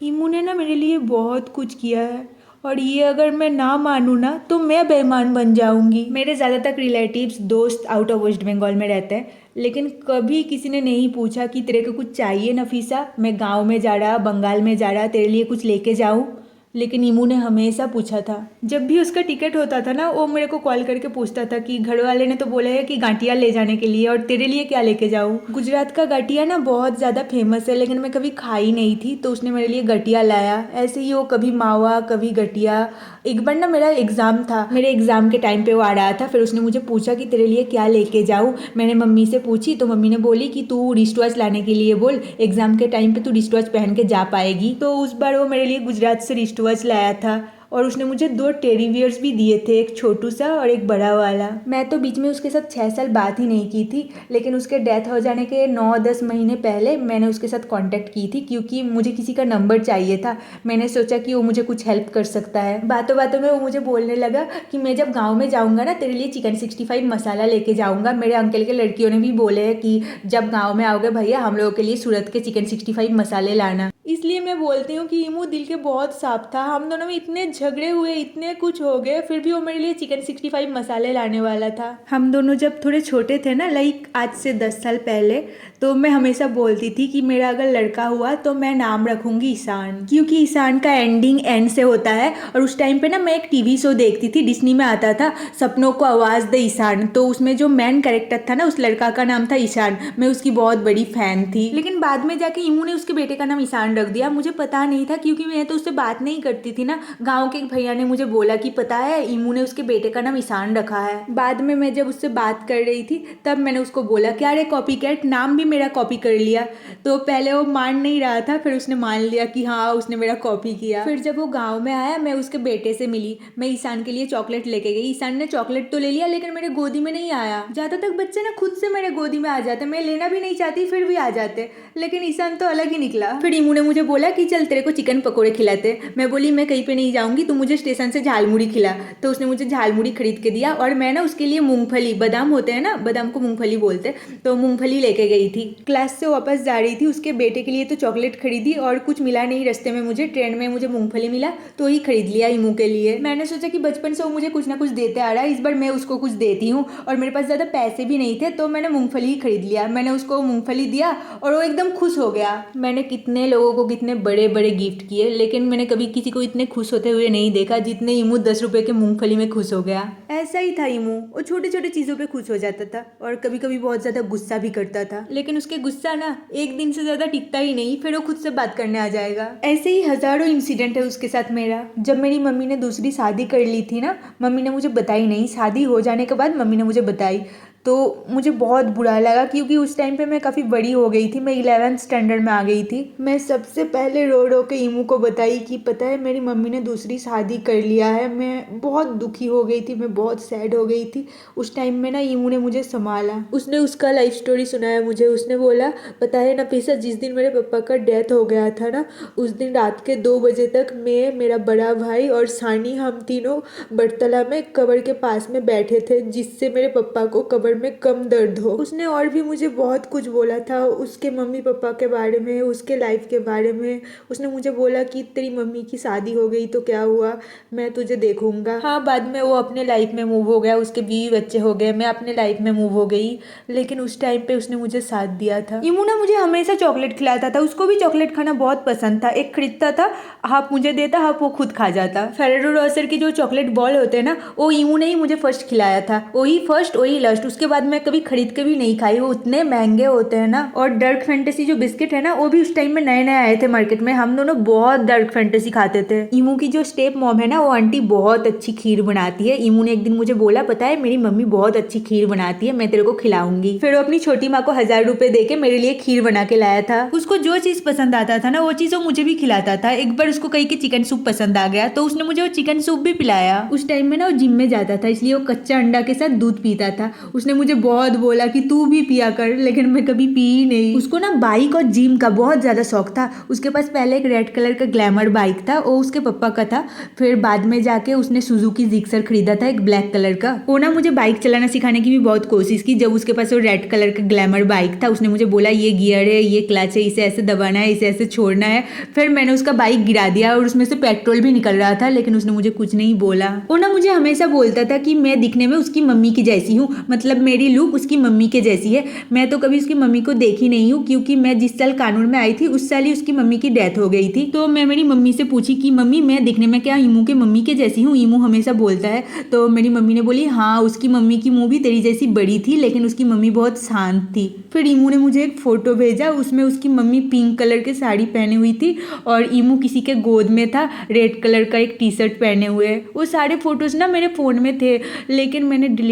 ईमू ने ना मेरे लिए बहुत कुछ किया है और ये अगर मैं ना मानूँ ना तो मैं बेईमान बन जाऊंगी। मेरे ज़्यादातर रिलेटिव्स दोस्त आउट ऑफ वेस्ट बंगाल में रहते हैं, लेकिन कभी किसी ने नहीं पूछा कि तेरे को कुछ चाहिए नफीसा, मैं गांव में जा रहा बंगाल में जा रहा तेरे लिए कुछ लेके जाऊँ। लेकिन ईमू ने हमेशा पूछा था। जब भी उसका टिकट होता था ना वो मेरे को कॉल करके पूछता था कि घर वाले ने तो बोला है कि गांठिया ले जाने के लिए, और तेरे लिए क्या लेके जाऊँ। गुजरात का गांठिया ना बहुत ज़्यादा फेमस है, लेकिन मैं कभी खाई नहीं थी, तो उसने मेरे लिए गठिया लाया। ऐसे ही वो कभी मावा कभी गठिया। एक बार ना मेरा एग्ज़ाम था, मेरे एग्ज़ाम के टाइम पे वो आ रहा था, फिर उसने मुझे पूछा कि तेरे लिए क्या लेके जाऊँ। मैंने मम्मी से पूछी तो मम्मी ने बोली कि तू रिस्ट वॉच लाने के लिए बोल, एग्ज़ाम के टाइम पे तू रिस्ट वॉच पहन के जा पाएगी। तो उस बार वो मेरे लिए गुजरात से रिस्ट वॉच लाया था, और उसने मुझे 2 टेडी बियर्स भी दिए थे, एक छोटू सा और एक बड़ा वाला। मैं तो बीच में उसके साथ 6 साल बात ही नहीं की थी, लेकिन उसके डेथ हो जाने के 9-10 महीने पहले मैंने उसके साथ कांटेक्ट की थी, क्योंकि मुझे किसी का नंबर चाहिए था। मैंने सोचा कि वो मुझे कुछ हेल्प कर सकता है। बातों बातों में वो मुझे बोलने लगा कि मैं जब गाँव में जाऊँगा ना तेरे लिए चिकन 65 मसाला लेके जाऊँगा। मेरे अंकल के लड़कियों ने भी बोले हैं कि जब गाँव में आओगे भैया हम लोगों के लिए सूरत के चिकन 65 मसाले लाना। इसलिए मैं बोलती हूँ कि ईमू दिल के बहुत साफ था। हम दोनों में इतने झगड़े हुए, इतने कुछ हो गए, फिर भी वो मेरे लिए चिकन 65 मसाले लाने वाला था। हम दोनों जब थोड़े छोटे थे ना, लाइक आज से 10 साल पहले, तो मैं हमेशा बोलती थी कि मेरा अगर लड़का हुआ तो मैं नाम रखूंगी ईशान, क्योंकि ईशान का एंडिंग एंड से होता है। और उस टाइम पे ना मैं एक टीवी शो देखती थी, डिज्नी में आता था सपनों को आवाज़ दे ईशान, तो उसमें जो मेन कैरेक्टर था ना उस लड़का का नाम था ईशान। मैं उसकी बहुत बड़ी फैन थी, लेकिन बाद में जाके ईमू ने उसके बेटे का नाम ईशान रख दिया। मुझे पता नहीं था, क्योंकि मैं तो उससे बात नहीं करती थी ना। गांव के भैया ने मुझे बोला कि पता है ईमू ने उसके बेटे का नाम ईशान रखा है। बाद में मैं जब उससे बात कर रही थी तब मैंने उसको बोला कि अरे कॉपी कैट, नाम भी मेरा कॉपी कर लिया। तो पहले वो मान नहीं रहा था, फिर उसने मान लिया कि हाँ उसने मेरा कॉपी किया। फिर जब वो गाँव में आया मैं उसके बेटे से मिली, मैं ईशान के लिए चॉकलेट लेके गई। ईशान ने चॉकलेट तो ले लिया, लेकिन मेरे गोदी में नहीं आया। ज़्यादा तक बच्चे ना खुद से मेरे गोदी में आ जाते, मैं लेना भी नहीं चाहती फिर भी आ जाते, लेकिन ईशान तो अलग ही निकला। फिर ईमू ने मुझे बोला कि चल तेरे को चिकन पकोड़े खिलाते। मैं बोली मैं कहीं पे नहीं जाऊंगी, तू मुझे स्टेशन से झालमुड़ी खिला। तो उसने मुझे झालमुड़ी खरीद के दिया, और मैं ना उसके लिए मूंगफली, बादाम होते हैं ना, बादाम को मूंगफली बोलते, तो मूंगफली लेके गई थी। क्लास से वापस जा रही थी, उसके बेटे के लिए तो चॉकलेट खरीदी, और कुछ मिला नहीं रास्ते में मुझे, ट्रेन में मुझे मूंगफली मिला तो ही खरीद लिया ईमू के लिए। मैंने सोचा कि बचपन से वो मुझे कुछ ना कुछ देते आ रहा है, इस बार मैं उसको कुछ देती हूँ, और मेरे पास ज़्यादा पैसे भी नहीं थे तो मैंने मूंगफली ही खरीद लिया। मैंने उसको मूंगफली दिया और वो एकदम खुश हो गया। मैंने कितने लोगों को कितने बड़े बड़े गिफ्ट किए, लेकिन मैंने कभी किसी को इतने खुश होते हुए नहीं देखा जितने ईमू 10 रुपए के मूंगफली में खुश हो गया। ऐसा ही था ईमू, वो छोटे छोटे चीज़ों पे खुश हो जाता था, और कभी कभी बहुत ज़्यादा गुस्सा भी करता था, लेकिन उसके गुस्सा ना एक दिन से ज़्यादा टिकता ही नहीं, फिर वो खुद से बात करने आ जाएगा। ऐसे ही हज़ारों इंसिडेंट है उसके साथ मेरा। जब मेरी मम्मी ने दूसरी शादी कर ली थी ना, मम्मी ने मुझे बताई नहीं, शादी हो जाने के बाद मम्मी ने मुझे बताई, तो मुझे बहुत बुरा लगा, क्योंकि उस टाइम पे मैं काफ़ी बड़ी हो गई थी, मैं 11th स्टैंडर्ड में आ गई थी। मैं सबसे पहले रो रो के ईमू को बताई कि पता है मेरी मम्मी ने दूसरी शादी कर लिया है। मैं बहुत दुखी हो गई थी, मैं बहुत सैड हो गई थी। उस टाइम में ना ईमू ने मुझे संभाला, उसने उसका लाइफ स्टोरी सुनाया मुझे। उसने बोला पता है नफीसा, जिस दिन मेरे पापा का डेथ हो गया था ना, उस दिन रात के 2 बजे तक मैं, मेरा बड़ा भाई और सानी, हम तीनों बटतला में कब्र के पास में बैठे थे, जिससे मेरे पापा को कब्र में कम दर्द हो। उसने और भी मुझे बहुत कुछ बोला था, उसके मम्मी पापा के बारे में, उसके लाइफ के बारे में। उसने मुझे बोला कि तेरी मम्मी की शादी हो गई तो क्या हुआ, मैं तुझे देखूंगा। हाँ, बाद में वो अपने लाइफ में मूव हो गया, उसके बीवी बच्चे हो गए, मैं अपने लाइफ में मूव हो गई, लेकिन उस टाइम पे उसने मुझे साथ दिया था। इमू मुझे हमेशा चॉकलेट खिलाता था, उसको भी चॉकलेट खाना बहुत पसंद था। एक खरीदता था, हाफ मुझे देता, हाफ वो खुद खा जाता। फेरेरो रोसर की जो चॉकलेट बॉल होते हैं ना, वो इमू ने ही मुझे फर्स्ट खिलाया था, वही फर्स्ट वही लास्ट, उसके बाद मैं कभी खरीद के भी नहीं खाई, वो उतने महंगे होते हैं ना। और डार्क फैंटेसी जो बिस्किट है ना, वो भी उस टाइम में नए नए आए थे मार्केट में, हम दोनों बहुत डार्क फैंटेसी खाते थे। इमू की जो स्टेप मॉम है ना, वो आंटी बहुत अच्छी खीर बनाती है। इमू ने एक दिन मुझे बोला पता है मेरी मम्मी बहुत अच्छी खीर बनाती है, मैं तेरे को खिलाऊंगी। फिर वो अपनी छोटी माँ को 1000 रुपए दे के मेरे लिए खीर बना के लाया था। उसको जो चीज पसंद आता था ना, वो चीज वो मुझे भी खिलाता था। एक बार उसको कहीं के चिकन सूप पसंद आ गया, तो उसने मुझे वो चिकन सूप भी पिलाया। उस टाइम में ना वो जिम में जाता था, इसलिए वो कच्चा अंडा के साथ दूध पीता था। उसने उसने मुझे बहुत बोला कि तू भी पिया कर, लेकिन मैं कभी पी ही नहीं। उसको ना बाइक और जिम का बहुत ज़्यादा शौक था। उसके पास पहले एक रेड कलर का ग्लैमर बाइक था, वो उसके पापा का था। फिर बाद में जाके उसने सुजुकी जिक्सर खरीदा था, एक ब्लैक कलर का। वो ना मुझे बाइक चलाना सिखाने की भी बहुत कोशिश की। जब उसके पास वो रेड कलर का ग्लैमर बाइक था, उसने मुझे बोला ये गियर है, ये क्लच है, इसे ऐसे दबाना है, इसे ऐसे छोड़ना है। फिर मैंने उसका बाइक गिरा दिया और उसमें से पेट्रोल भी निकल रहा था, लेकिन उसने मुझे कुछ नहीं बोला। वो ना मुझे हमेशा बोलता था कि मैं दिखने में उसकी मम्मी की जैसी हूँ, मतलब मेरी लुक उसकी मम्मी के जैसी है। मैं तो कभी उसकी मम्मी को देखी नहीं हूँ, क्योंकि मैं जिस साल कानून में आई थी उस साल ही उसकी मम्मी की डेथ हो गई थी। तो मैं मेरी मम्मी से पूछी कि मम्मी मैं दिखने में क्या ईमू के मम्मी के जैसी हूँ? ईमू हमेशा बोलता है। तो मेरी मम्मी ने बोली हाँ, उसकी मम्मी की मुँह भी तेरी जैसी बड़ी थी, लेकिन उसकी मम्मी बहुत शांत थी। फिर ईमू ने मुझे एक फोटो भेजा, उसमें उसकी मम्मी पिंक कलर की साड़ी पहनी हुई थी और ईमू किसी के गोद में था, रेड कलर का एक टी शर्ट पहने हुए। वो सारे फोटोज ना मेरे फ़ोन में थे, लेकिन मैंने डिलीट